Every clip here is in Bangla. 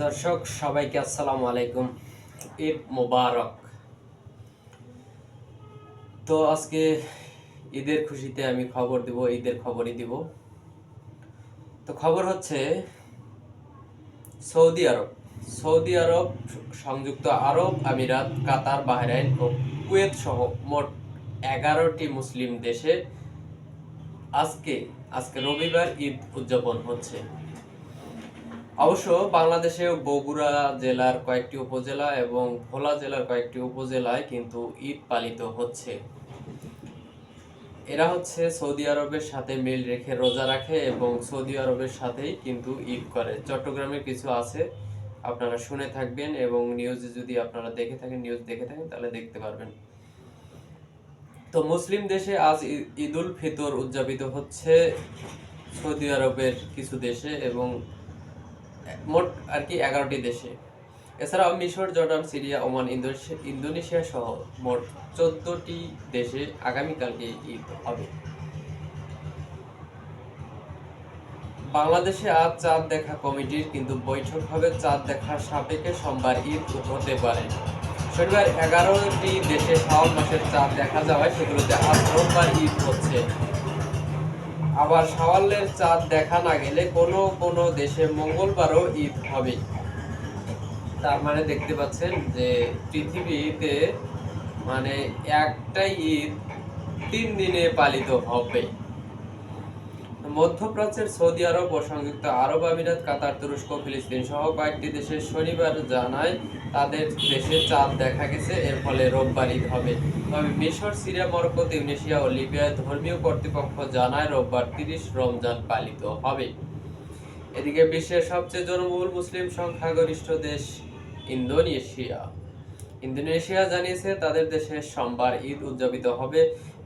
দর্শক সবাইকে আসসালামু আলাইকুম। ঈদ মোবারক। তো আজকে ঈদের খুশিতে আমি খবর দিব, ঈদের খবরই দিব। তো খবর হচ্ছে সৌদি আরব, সংযুক্ত আরব আমিরাত, কাতার, বাহরাইন ও কুয়েত সহ মোট 11টি মুসলিম দেশে আজকে রবিবার ঈদ উদযাপন হচ্ছে। অবশ্য বাংলাদেশে বগুড়া জেলার কয়েকটি উপজেলা এবং ভোলা জেলার কয়েকটি উপজেলায় কিন্তু ঈদ পালিত হচ্ছে। এরা হচ্ছে সৌদি আরবের সাথে মিল রেখে রোজা রাখে এবং সৌদি আরবের সাথেই কিন্তু ঈদ করে। চট্টগ্রামে কিছু আছে, আপনারা শুনে থাকবেন এবং নিউজে যদি আপনারা নিউজ দেখে থাকেন তাহলে দেখতে পারবেন। তো মুসলিম দেশে আজ ঈদ উল ফিতর উদযাপিত হচ্ছে সৌদি আরবের কিছু দেশে এবং মোট আর কি 11টি দেশে। এছাড়াও মিশর, জর্ডান, সিরিয়া, ওমান, ইন্দোনেশিয়া সহ মোট 14টি দেশে আগামীকালকে ঈদ হবে। বাংলাদেশে আজ চাঁদ দেখা কমিটির কিন্তু বৈঠক হবে। চাঁদ দেখার সাপেক্ষে সোমবার ঈদ হতে পারে। শনিবার 11টি দেশে শাওয়াল মাসের চাঁদ দেখা যাওয়ায় সেগুলোতে আজ রোববার ঈদ হচ্ছে। আবার শাওয়ালের চাঁদ দেখা না গেলে কোনো দেশে মঙ্গলবারও ঈদ হবে। তার মানে দেখতে পাচ্ছেন যে পৃথিবীতে মানে একটাই ঈদ 3 দিনে পালিত হবে। মধ্যপ্রাচ্যের সৌদি আরব ও সংযুক্ত আরব আমিরাত, কাতার, তুরস্ক, ফিলিস্তিন সহ কয়েকটি দেশে শনিবার জানায় তাদের দেশে চাঁদ দেখা গেছে, এর ফলে রোববার ঈদ হবে। তবে মিশর, সিরিয়া, মরক্কো, তিউনিসিয়া ও লিবিয়ায় ধর্মীয় কর্তৃপক্ষ জানায় রোববার 30 রমজান পালিত হবে। এদিকে বিশ্বের সবচেয়ে জনবহুল মুসলিম সংখ্যাগরিষ্ঠ দেশ ইন্দোনেশিয়া জানিয়েছে তাদের দেশে সোমবার ঈদ উদযাপিত হবে।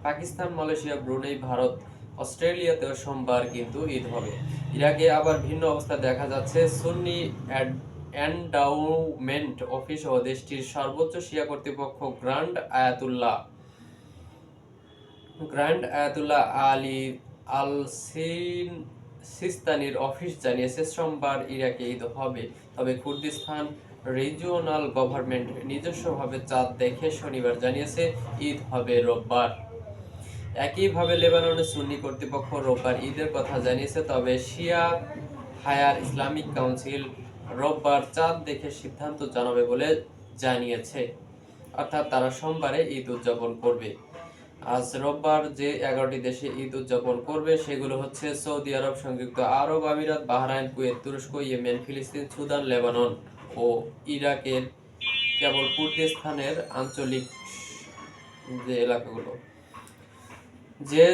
পাকিস্তান, মালয়েশিয়া, ব্রুনেই, ভারত, অস্ট্রেলিয়াতেও সোমবার কিন্তু ঈদ হবে। ইরাকে আবার ভিন্ন অবস্থা দেখা যাচ্ছে। সুন্নি এন্ডাউমেন্ট অফিস ও দেশটির সর্বোচ্চ শিয়া কর্তৃপক্ষ গ্র্যান্ড আয়াতুল্লাহ আলী আল সিস্তানির অফিস জানিয়েছে সোমবার ইরাকে ঈদ হবে। তবে কুর্দিস্তান রিজিওনাল গভর্নমেন্ট নিজস্বভাবে চাঁদ দেখে শনিবার জানিয়েছে ঈদ হবে রোববার। একইভাবে লেবাননের সুন্নি কর্তৃপক্ষ রোববার ঈদের কথা জানিয়েছে। তবে শিয়া হায়ার ইসলামিক কাউন্সিল রোববার চাঁদ দেখে সিদ্ধান্ত জানাবে বলে জানিয়েছে, অর্থাৎ তারা সোমবারে ঈদ উদযাপন করবে। আজ রোববার যে 11টি দেশে ঈদ উদযাপন করবে সেগুলো হচ্ছে সৌদি আরব, সংযুক্ত আরব আমিরাত, বাহরাইন, কুয়েত, তুরস্ক, ইয়েমেন, ফিলিস্তিন, সুদান, লেবানন ও ইরাকের কেবল কুর্দিস্তানের আঞ্চলিক যে এলাকাগুলো। যে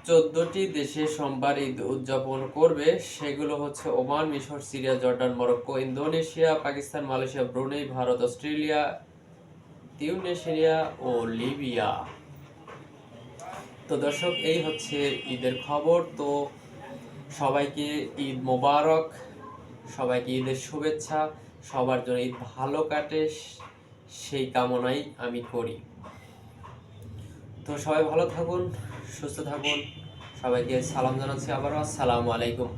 14টি দেশে সোমবার ঈদ উদযাপন করবে সেগুলো হচ্ছে ওমান, মিশর, Syria, Jordan, Morocco, Indonesia, Pakistan, Malaysia, Brunei, Bharat, Australia, Tunisia ও লিবিয়া। তো দর্শক, এই হচ্ছে ঈদের খবর। তো সবাইকে ঈদ মোবারক, সবাইকে ঈদের শুভেচ্ছা, সবার জন্য ঈদ ভালো কাটে সেই কামনাই আমি করি। তো সবাই ভালো থাকুন, সুস্থ থাকুন, সবাইকে সালাম জানাচ্ছি আবারও। আসসালামু আলাইকুম।